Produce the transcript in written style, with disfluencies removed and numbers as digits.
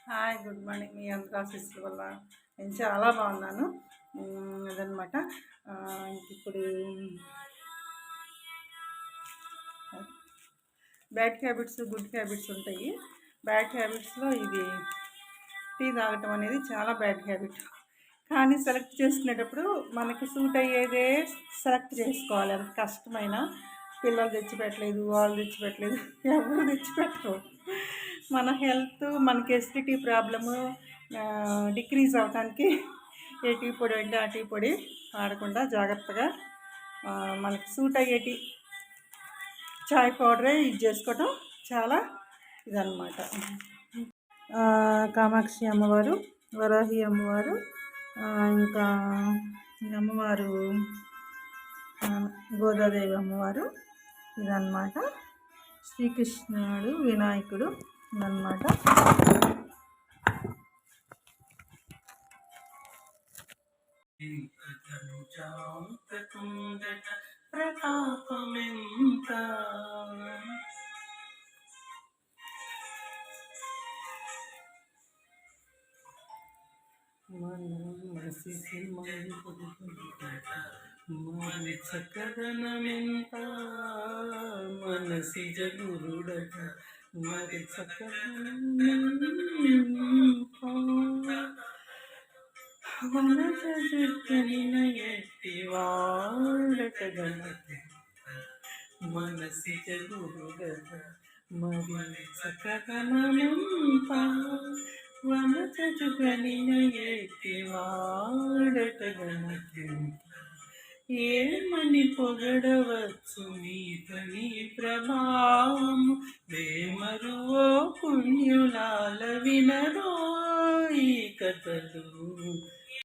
Hi, good morning. మీ అందరూ ఆశీస్సుల వల్ల నేను చాలా బాగున్నాను. అదనమాట. ఇప్పుడు బ్యాడ్ హ్యాబిట్స్, గుడ్ హ్యాబిట్స్ ఉంటాయి. బ్యాడ్ హ్యాబిట్స్లో ఇది టీ తాగటం అనేది చాలా బ్యాడ్ హ్యాబిట్. కానీ సెలెక్ట్ చేసుకునేటప్పుడు మనకి సూట్ అయ్యేదే సెలెక్ట్ చేసుకోవాలి. అంత కష్టమైన పిల్లలు తెచ్చిపెట్టలేదు, వాళ్ళు తెచ్చిపెట్టలేదు, ఎవరు తెచ్చిపెట్టరు. మన హెల్త్, మనకి ఎసిడిటీ ప్రాబ్లము డిక్రీజ్ అవడానికి ఏ టీ పొడి అంటే ఆ టీ పొడి వాడకుండా జాగ్రత్తగా మనకి సూట్ అయ్యేటి చాయ్ పౌడరే యూజ్ చేసుకోవటం చాలా ఇదన్నమాట. కామాక్షి అమ్మవారు, వరాహి అమ్మవారు, ఇంకా అమ్మవారు గోదాదేవి అమ్మవారు ఇదన్నమాట. శ్రీకృష్ణుడు, వినాయకుడు ఇదన్నమాట. ప్రతాపమెంత మనసి చక్కదనమెంత మనసి జగురుడట మరి చక్కదనెట్టివాడట మనసి జగురుడట మరి చక్కదనమెంత వనచజుగనిన ఎట్టివాడట ఏమని పొగడవచ్చు నీతని ప్రభావము వేమరువో పుణ్యులాల వినరో ఈ కథలు.